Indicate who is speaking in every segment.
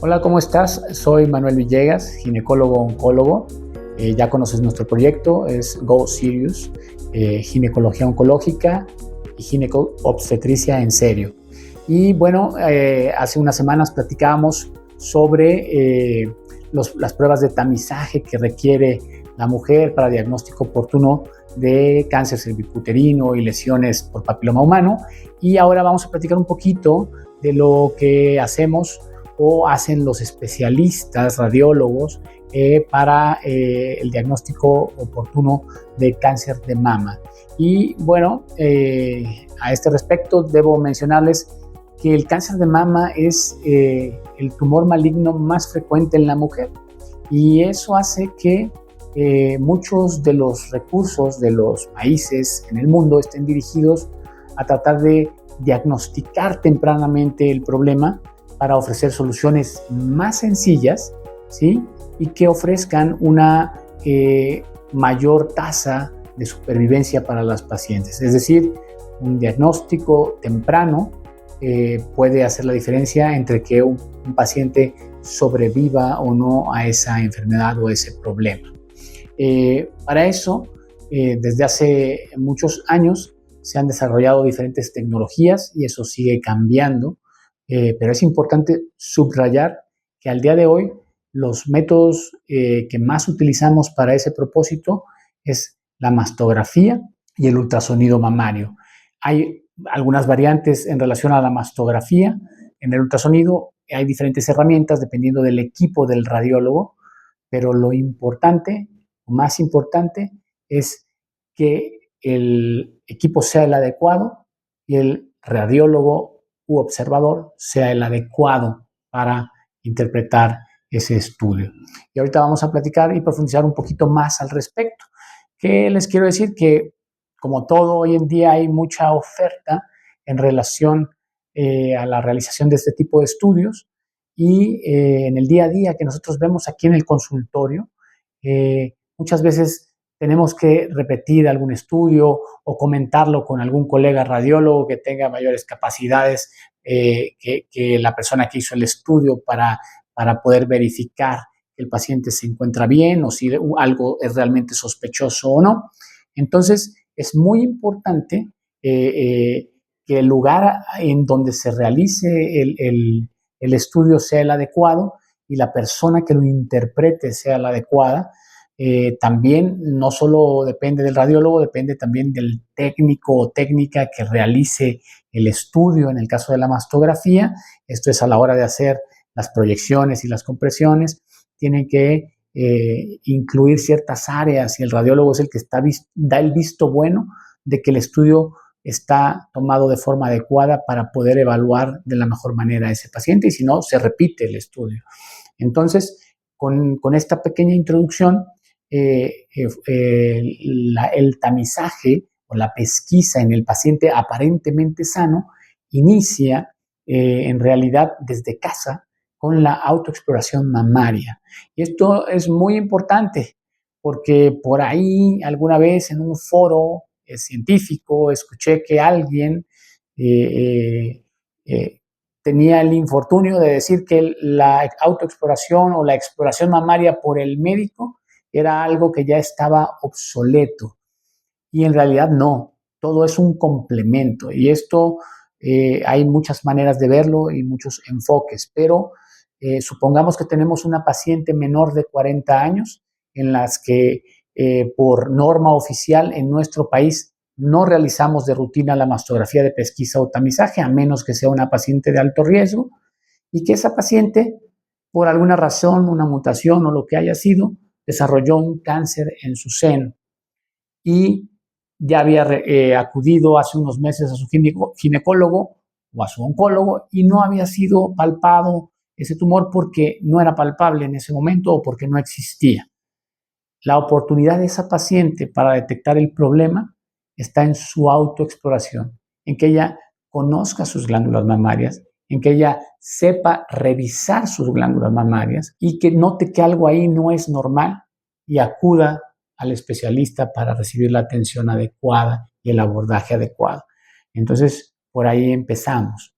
Speaker 1: Hola, ¿cómo estás? Soy Manuel Villegas, ginecólogo-oncólogo. Ya conoces nuestro proyecto, es Go Serious, ginecología oncológica y gineco-obstetricia en serio. Y bueno, hace unas semanas platicábamos sobre las pruebas de tamizaje que requiere la mujer para diagnóstico oportuno de cáncer cervicuterino y lesiones por papiloma humano. Y ahora vamos a platicar un poquito de lo que hacemos o hacen los especialistas radiólogos para el diagnóstico oportuno de cáncer de mama. Y bueno, a este respecto debo mencionarles que el cáncer de mama es el tumor maligno más frecuente en la mujer, y eso hace que muchos de los recursos de los países en el mundo estén dirigidos a tratar de diagnosticar tempranamente el problema para ofrecer soluciones más sencillas, ¿sí? Y que ofrezcan una mayor tasa de supervivencia para las pacientes. Es decir, un diagnóstico temprano puede hacer la diferencia entre que un paciente sobreviva o no a esa enfermedad o ese problema. Para eso, desde hace muchos años se han desarrollado diferentes tecnologías y eso sigue cambiando, pero es importante subrayar que al día de hoy los métodos que más utilizamos para ese propósito es la mastografía y el ultrasonido mamario. Hay algunas variantes en relación a la mastografía. En el ultrasonido hay diferentes herramientas dependiendo del equipo del radiólogo, pero lo importante, lo más importante, es que el equipo sea el adecuado y el radiólogo u observador sea el adecuado para interpretar ese estudio. Y ahorita vamos a platicar y profundizar un poquito más al respecto. ¿Qué les quiero decir? Que como todo, hoy en día hay mucha oferta en relación a la realización de este tipo de estudios, y en el día a día que nosotros vemos aquí en el consultorio, muchas veces tenemos que repetir algún estudio o comentarlo con algún colega radiólogo que tenga mayores capacidades que la persona que hizo el estudio para poder verificar que el paciente se encuentra bien o si algo es realmente sospechoso o no. Entonces, es muy importante que el lugar en donde se realice el estudio sea el adecuado y la persona que lo interprete sea la adecuada. También no solo depende del radiólogo, depende también del técnico o técnica que realice el estudio. En el caso de la mastografía, esto es a la hora de hacer las proyecciones y las compresiones, tienen que incluir ciertas áreas y el radiólogo es el que da el visto bueno de que el estudio está tomado de forma adecuada para poder evaluar de la mejor manera a ese paciente, y si no, se repite el estudio. Entonces, con esta pequeña introducción, el tamizaje o la pesquisa en el paciente aparentemente sano inicia en realidad desde casa con la autoexploración mamaria. Y esto es muy importante porque por ahí alguna vez en un foro científico escuché que alguien tenía el infortunio de decir que la autoexploración o la exploración mamaria por el médico era algo que ya estaba obsoleto. Y en realidad no, todo es un complemento. Y esto hay muchas maneras de verlo y muchos enfoques, pero supongamos que tenemos una paciente menor de 40 años en las que por norma oficial en nuestro país no realizamos de rutina la mastografía de pesquisa o tamizaje, a menos que sea una paciente de alto riesgo, y que esa paciente, por alguna razón, una mutación o lo que haya sido, desarrolló un cáncer en su seno y ya había acudido hace unos meses a su ginecólogo o a su oncólogo y no había sido palpado ese tumor porque no era palpable en ese momento o porque no existía. La oportunidad de esa paciente para detectar el problema está en su autoexploración, en que ella conozca sus glándulas mamarias, en que ella sepa revisar sus glándulas mamarias y que note que algo ahí no es normal y acuda al especialista para recibir la atención adecuada y el abordaje adecuado. Entonces, por ahí empezamos.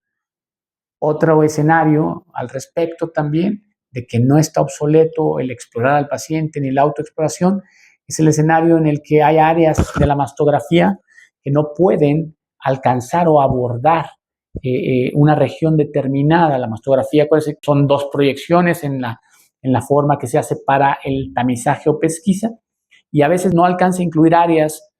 Speaker 1: Otro escenario al respecto también de que no está obsoleto el explorar al paciente ni la autoexploración es el escenario en el que hay áreas de la mastografía que no pueden alcanzar o abordar una región determinada. La mastografía son dos proyecciones en la forma que se hace para el tamizaje o pesquisa y a veces no alcanza a incluir áreas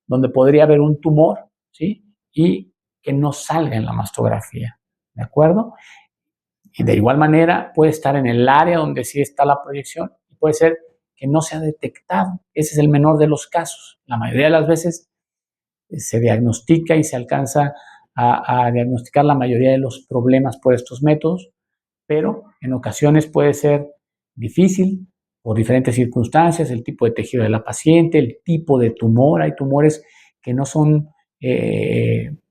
Speaker 1: donde podría haber un tumor, ¿sí? Y que no salga en la mastografía, ¿de acuerdo? Y de igual manera puede estar en el área donde sí está la proyección y puede ser que no se ha detectado. Ese es el menor de los casos. La mayoría de las veces se diagnostica y se alcanza a diagnosticar la mayoría de los problemas por estos métodos, pero en ocasiones puede ser difícil por diferentes circunstancias, el tipo de tejido de la paciente, el tipo de tumor. Hay tumores que no son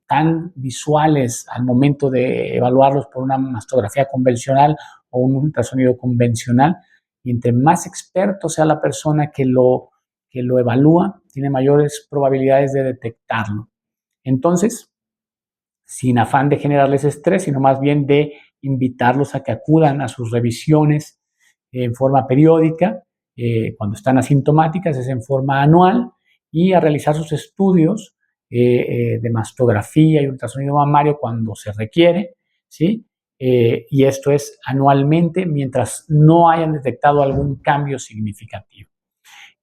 Speaker 1: tan visuales al momento de evaluarlos por una mastografía convencional o un ultrasonido convencional. Y entre más experto sea la persona que lo evalúa, tiene mayores probabilidades de detectarlo. Entonces, sin afán de generarles estrés, sino más bien de invitarlos a que acudan a sus revisiones en forma periódica, cuando están asintomáticas es en forma anual, y a realizar sus estudios de mastografía y ultrasonido mamario cuando se requiere, ¿sí? Y esto es anualmente mientras no hayan detectado algún cambio significativo.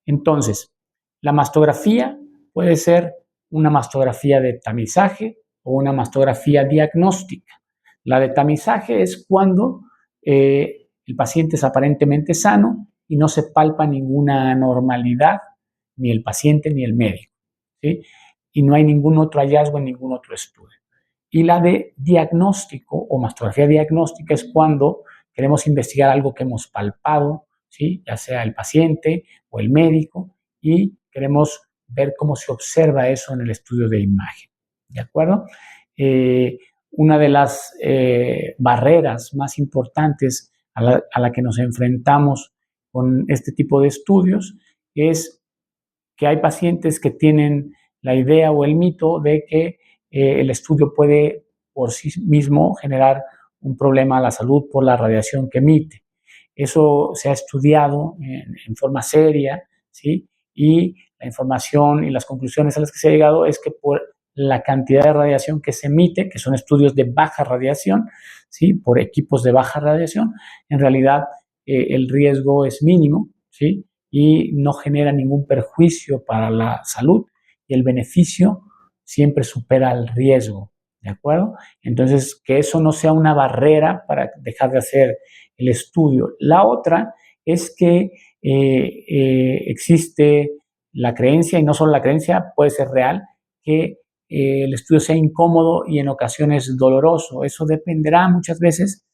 Speaker 1: Entonces, la mastografía puede ser una mastografía de tamizaje o una mastografía diagnóstica. La de tamizaje es cuando el paciente es aparentemente sano y no se palpa ninguna anormalidad, ni el paciente ni el médico, ¿sí? Y no hay ningún otro hallazgo en ningún otro estudio. Y la de diagnóstico o mastografía diagnóstica es cuando queremos investigar algo que hemos palpado, ¿sí? Ya sea el paciente o el médico, y queremos ver cómo se observa eso en el estudio de imagen. ¿De acuerdo? Una de las barreras más importantes a la que nos enfrentamos con este tipo de estudios es que hay pacientes que tienen la idea o el mito de que el estudio puede por sí mismo generar un problema a la salud por la radiación que emite. Eso se ha estudiado en forma seria, ¿sí? Y la información y las conclusiones a las que se ha llegado es que por la cantidad de radiación que se emite, que son estudios de baja radiación, ¿sí? Por equipos de baja radiación, en realidad el riesgo es mínimo, ¿sí? Y no genera ningún perjuicio para la salud y el beneficio siempre supera el riesgo, ¿de acuerdo? Entonces, que eso no sea una barrera para dejar de hacer el estudio. La otra es que existe la creencia, y no solo la creencia, puede ser real, que el estudio sea incómodo y en ocasiones doloroso. Eso dependerá muchas veces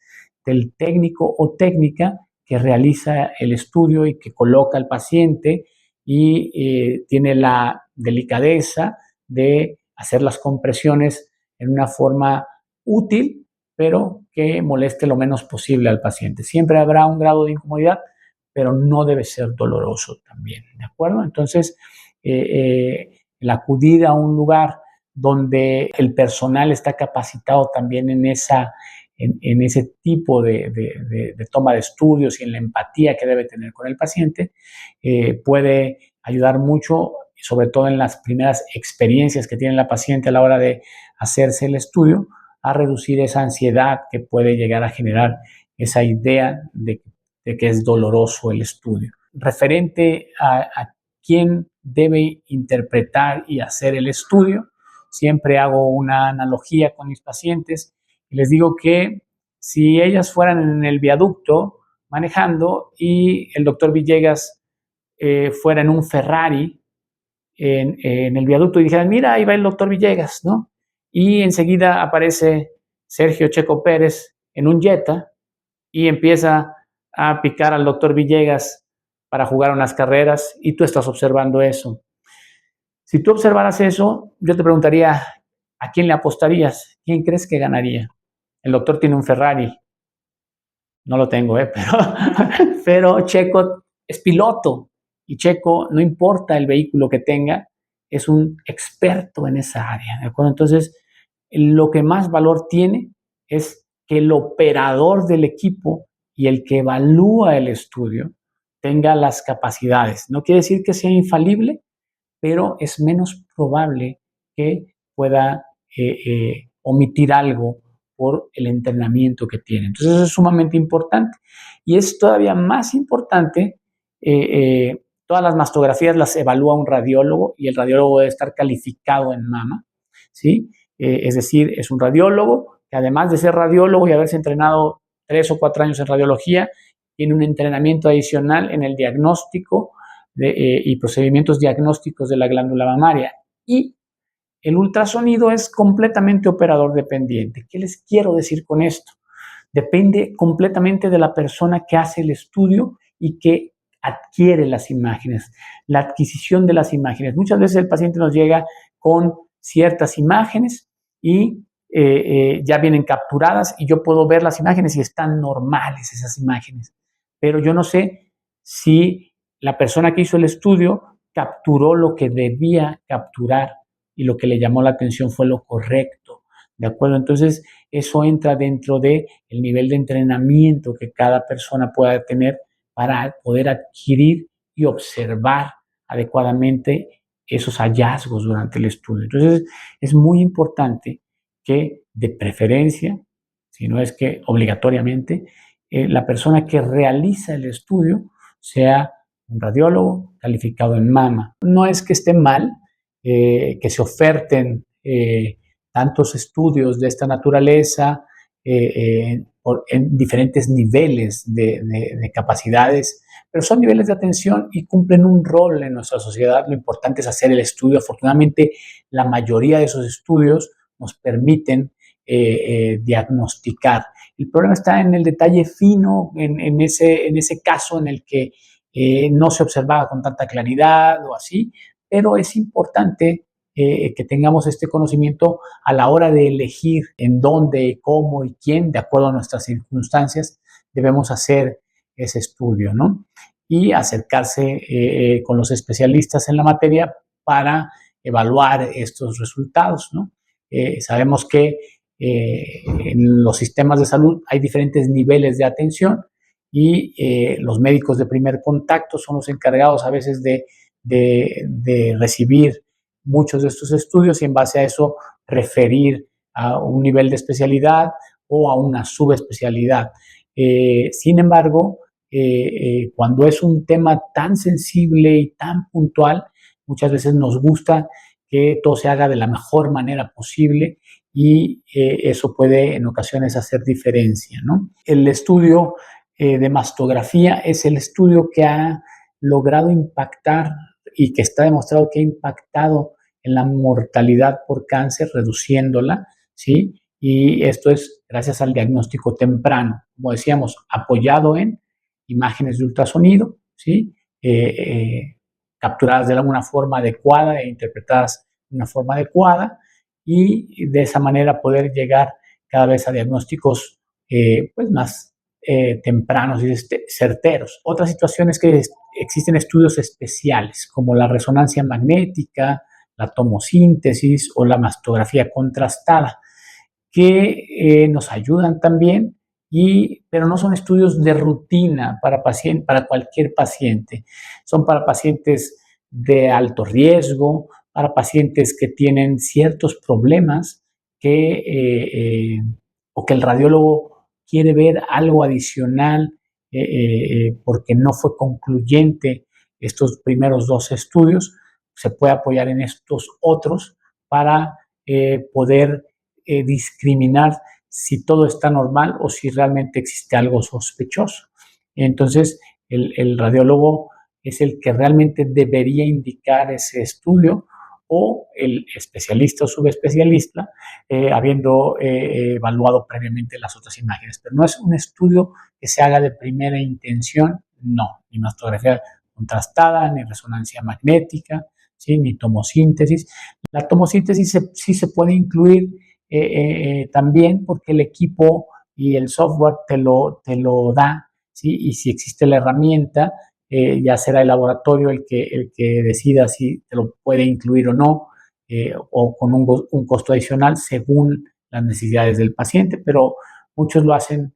Speaker 1: del técnico o técnica que realiza el estudio y que coloca al paciente y tiene la delicadeza de hacer las compresiones en una forma útil, pero que moleste lo menos posible al paciente. Siempre habrá un grado de incomodidad, pero no debe ser doloroso también, ¿de acuerdo? Entonces, el acudir a un lugar donde el personal está capacitado también en ese tipo de toma de estudios y en la empatía que debe tener con el paciente, puede ayudar mucho, sobre todo en las primeras experiencias que tiene la paciente a la hora de hacerse el estudio, a reducir esa ansiedad que puede llegar a generar esa idea de que es doloroso el estudio. Referente a quién debe interpretar y hacer el estudio, siempre hago una analogía con mis pacientes y les digo que si ellas fueran en el viaducto manejando y el doctor Villegas fuera en un Ferrari en el viaducto y dijeran, mira, ahí va el doctor Villegas, ¿no? Y enseguida aparece Sergio Checo Pérez en un Jetta y empieza a picar al doctor Villegas para jugar unas carreras y tú estás observando eso. Si tú observaras eso, yo te preguntaría, ¿a quién le apostarías? ¿Quién crees que ganaría? El doctor tiene un Ferrari. No lo tengo, pero Checo es piloto y Checo, no importa el vehículo que tenga, es un experto en esa área, ¿de acuerdo? Entonces, lo que más valor tiene es que el operador del equipo y el que evalúa el estudio tenga las capacidades. No quiere decir que sea infalible, pero es menos probable que pueda omitir algo por el entrenamiento que tiene. Entonces eso es sumamente importante. Y es todavía más importante, todas las mastografías las evalúa un radiólogo y el radiólogo debe estar calificado en mama, ¿sí? Es decir, es un radiólogo que además de ser radiólogo y haberse entrenado 3 o 4 años en radiología, tiene un entrenamiento adicional en el diagnóstico y procedimientos diagnósticos de la glándula mamaria. Y el ultrasonido es completamente operador dependiente. ¿Qué les quiero decir con esto? Depende completamente de la persona que hace el estudio y que adquiere las imágenes, la adquisición de las imágenes. Muchas veces el paciente nos llega con ciertas imágenes y ya vienen capturadas y yo puedo ver las imágenes y están normales esas imágenes. Pero yo no sé si la persona que hizo el estudio capturó lo que debía capturar y lo que le llamó la atención fue lo correcto, ¿de acuerdo? Entonces, eso entra dentro del nivel de entrenamiento que cada persona pueda tener para poder adquirir y observar adecuadamente esos hallazgos durante el estudio. Entonces, es muy importante que de preferencia, si no es que obligatoriamente, la persona que realiza el estudio sea un radiólogo calificado en mama. No es que esté mal que se oferten tantos estudios de esta naturaleza en diferentes niveles de capacidades, pero son niveles de atención y cumplen un rol en nuestra sociedad. Lo importante es hacer el estudio. Afortunadamente, la mayoría de esos estudios nos permiten diagnosticar. El problema está en el detalle fino, en ese caso en el que no se observaba con tanta claridad o así, pero es importante que tengamos este conocimiento a la hora de elegir en dónde, cómo y quién, de acuerdo a nuestras circunstancias, debemos hacer ese estudio, ¿no? Y acercarse con los especialistas en la materia para evaluar estos resultados, ¿no? Sabemos que en los sistemas de salud hay diferentes niveles de atención y los médicos de primer contacto son los encargados a veces de recibir muchos de estos estudios y en base a eso referir a un nivel de especialidad o a una subespecialidad. Sin embargo, cuando es un tema tan sensible y tan puntual, muchas veces nos gusta que todo se haga de la mejor manera posible y eso puede en ocasiones hacer diferencia, ¿no? El estudio de mastografía es el estudio que ha logrado impactar y que está demostrado que ha impactado en la mortalidad por cáncer, reduciéndola, ¿sí? Y esto es gracias al diagnóstico temprano, como decíamos, apoyado en imágenes de ultrasonido, ¿sí? Capturadas de alguna forma adecuada e interpretadas de una forma adecuada y de esa manera poder llegar cada vez a diagnósticos pues más tempranos y certeros. Otra situación es que existen estudios especiales como la resonancia magnética, la tomosíntesis o la mastografía contrastada, que nos ayudan también, pero no son estudios de rutina para cualquier paciente. Son para pacientes de alto riesgo, para pacientes que tienen ciertos problemas o que el radiólogo quiere ver algo adicional porque no fue concluyente estos primeros 2 estudios, se puede apoyar en estos otros para poder discriminar si todo está normal o si realmente existe algo sospechoso. Entonces, el radiólogo es el que realmente debería indicar ese estudio o el especialista o subespecialista, habiendo evaluado previamente las otras imágenes. Pero no es un estudio que se haga de primera intención, no, ni mastografía contrastada, ni resonancia magnética, ¿sí? Ni tomosíntesis. La tomosíntesis sí se puede incluir también porque el equipo y el software te lo da, ¿sí? Y si existe la herramienta, ya será el laboratorio el que decida si te lo puede incluir o no, o con un costo adicional según las necesidades del paciente, pero muchos lo hacen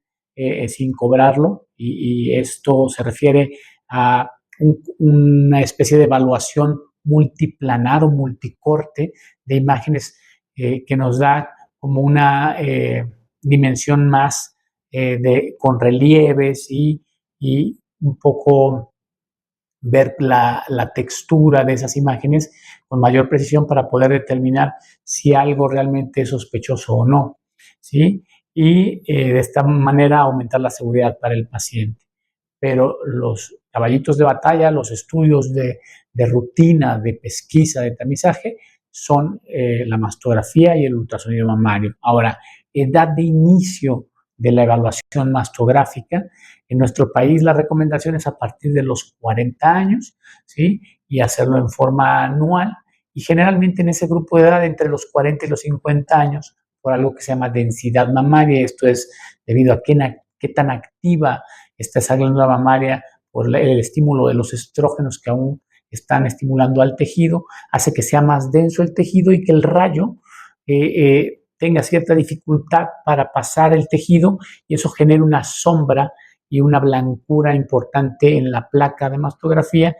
Speaker 1: sin cobrarlo y esto se refiere a una especie de evaluación multiplanar o multicorte de imágenes que nos da como una dimensión más con relieves y un poco ver la textura de esas imágenes con mayor precisión para poder determinar si algo realmente es sospechoso o no, ¿sí? Y de esta manera aumentar la seguridad para el paciente. Pero los caballitos de batalla, los estudios de rutina, de pesquisa, de tamizaje, son la mastografía y el ultrasonido mamario. Ahora, edad de inicio de la evaluación mastográfica. En nuestro país la recomendación es a partir de los 40 años, ¿sí? Y hacerlo en forma anual. Y generalmente en ese grupo de edad, entre los 40 y los 50 años, por algo que se llama densidad mamaria. Esto es debido a qué tan activa está esa glándula mamaria por el estímulo de los estrógenos que aún están estimulando al tejido, hace que sea más denso el tejido y que el rayo tenga cierta dificultad para pasar el tejido y eso genera una sombra y una blancura importante en la placa de mastografía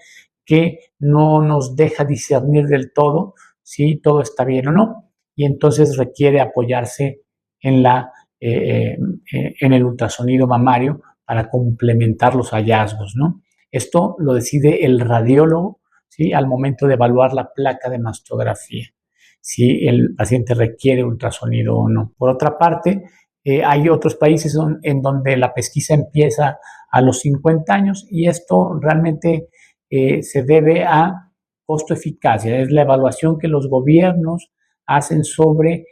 Speaker 1: que no nos deja discernir del todo si todo está bien o no y entonces requiere apoyarse en el ultrasonido mamario para complementar los hallazgos, ¿no? Esto lo decide el radiólogo, ¿sí? Al momento de evaluar la placa de mastografía, si el paciente requiere ultrasonido o no. Por otra parte, hay otros países en donde la pesquisa empieza a los 50 años y esto realmente se debe a costo-eficacia, es la evaluación que los gobiernos hacen sobre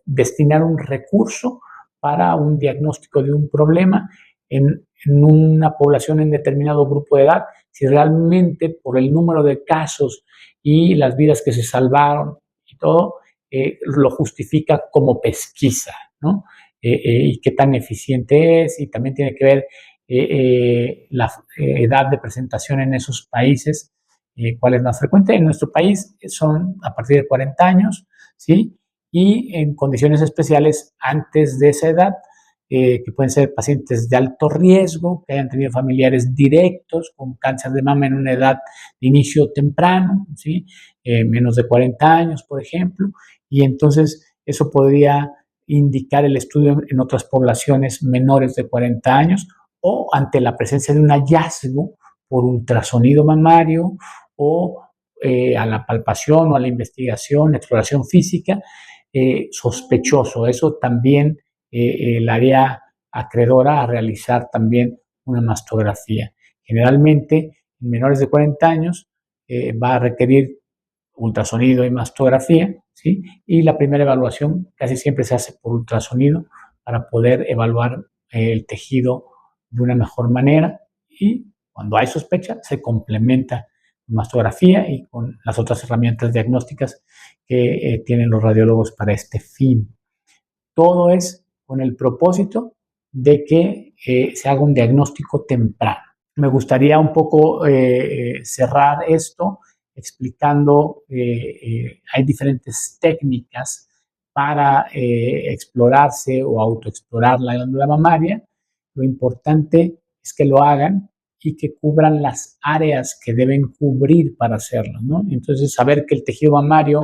Speaker 1: destinar un recurso para un diagnóstico de un problema en una población en determinado grupo de edad, si realmente por el número de casos y las vidas que se salvaron y todo, lo justifica como pesquisa, ¿no? Y qué tan eficiente es, y también tiene que ver la edad de presentación en esos países, cuál es más frecuente. En nuestro país son a partir de 40 años, ¿sí? Y en condiciones especiales antes de esa edad, que pueden ser pacientes de alto riesgo, que hayan tenido familiares directos con cáncer de mama en una edad de inicio temprano, ¿sí? Menos de 40 años, por ejemplo, y entonces eso podría indicar el estudio en otras poblaciones menores de 40 años o ante la presencia de un hallazgo por ultrasonido mamario o a la palpación o a la investigación, exploración física, sospechoso. Eso también la haría acreedora a realizar también una mastografía. Generalmente, en menores de 40 años, va a requerir ultrasonido y mastografía, ¿sí? Y la primera evaluación casi siempre se hace por ultrasonido para poder evaluar el tejido de una mejor manera y cuando hay sospecha se complementa con mastografía y con las otras herramientas diagnósticas que tienen los radiólogos para este fin. Todo es con el propósito de que se haga un diagnóstico temprano. Me gustaría un poco cerrar esto explicando, hay diferentes técnicas para explorarse o autoexplorar la glándula mamaria. Lo importante es que lo hagan y que cubran las áreas que deben cubrir para hacerlo, ¿no? Entonces, saber que el tejido mamario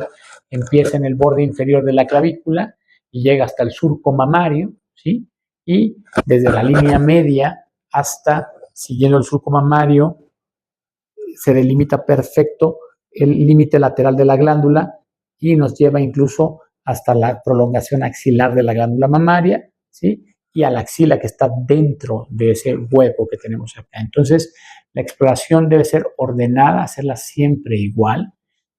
Speaker 1: empieza en el borde inferior de la clavícula y llega hasta el surco mamario, ¿sí? Y desde la línea media hasta, siguiendo el surco mamario, se delimita perfecto el límite lateral de la glándula y nos lleva incluso hasta la prolongación axilar de la glándula mamaria, ¿sí? Y a la axila que está dentro de ese hueco que tenemos acá. Entonces, la exploración debe ser ordenada, hacerla siempre igual,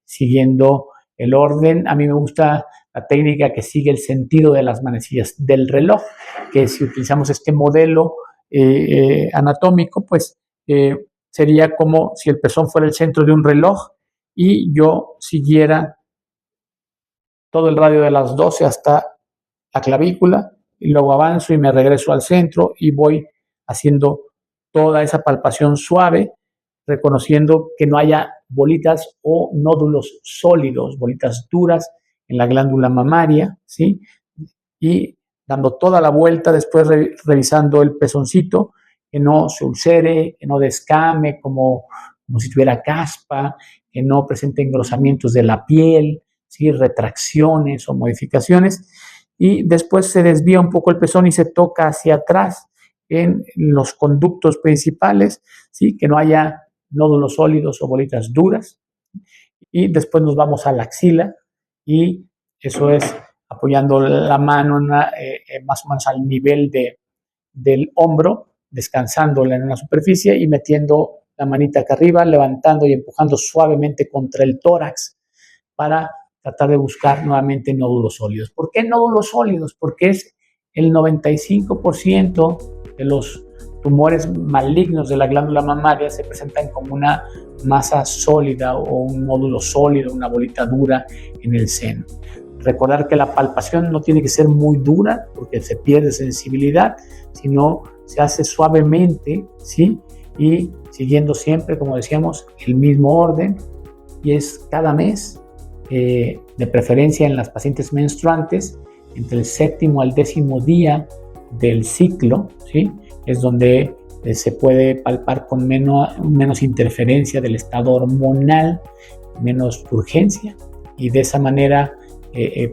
Speaker 1: siguiendo el orden. A mí me gusta la técnica que sigue el sentido de las manecillas del reloj, que si utilizamos este modelo anatómico, pues sería como si el pezón fuera el centro de un reloj y yo siguiera todo el radio de las 12 hasta la clavícula y luego avanzo y me regreso al centro y voy haciendo toda esa palpación suave, reconociendo que no haya bolitas o nódulos sólidos, bolitas duras en la glándula mamaria, ¿sí? Y dando toda la vuelta, después revisando el pezoncito, que no se ulcere, que no descame como si tuviera caspa, que no presente engrosamientos de la piel, ¿sí? Retracciones o modificaciones. Y después se desvía un poco el pezón y se toca hacia atrás en los conductos principales, ¿sí? Que no haya nódulos sólidos o bolitas duras. Y después nos vamos a la axila y eso es apoyando la mano más o menos al nivel del hombro, descansándola en una superficie y metiendo la manita acá arriba, levantando y empujando suavemente contra el tórax para tratar de buscar nuevamente nódulos sólidos. ¿Por qué nódulos sólidos? Porque es el 95% de los tumores malignos de la glándula mamaria se presentan como una masa sólida o un nódulo sólido, una bolita dura en el seno. Recordar que la palpación no tiene que ser muy dura porque se pierde sensibilidad, sino se hace suavemente, ¿sí? Y siguiendo siempre, como decíamos, el mismo orden, y es cada mes, de preferencia en las pacientes menstruantes, entre el 7º al 10º día del ciclo, ¿sí? Es donde se puede palpar con menos interferencia del estado hormonal, menos urgencia, y de esa manera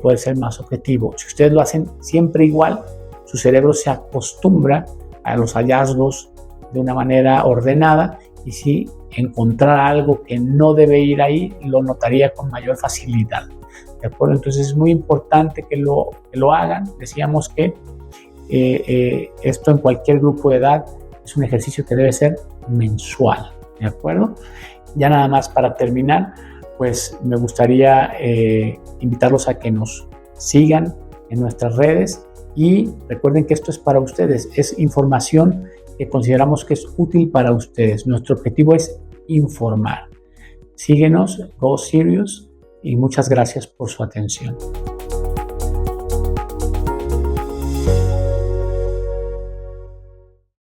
Speaker 1: puede ser más objetivo. Si ustedes lo hacen siempre igual, su cerebro se acostumbra a los hallazgos de una manera ordenada, y si encontrar algo que no debe ir ahí, lo notaría con mayor facilidad. ¿De acuerdo? Entonces es muy importante que lo hagan. Decíamos que esto en cualquier grupo de edad es un ejercicio que debe ser mensual. ¿De acuerdo? Ya nada más para terminar, pues me gustaría invitarlos a que nos sigan en nuestras redes y recuerden que esto es para ustedes, es información que consideramos que es útil para ustedes. Nuestro objetivo es informar. Síguenos, Go Serious, y muchas gracias por su atención.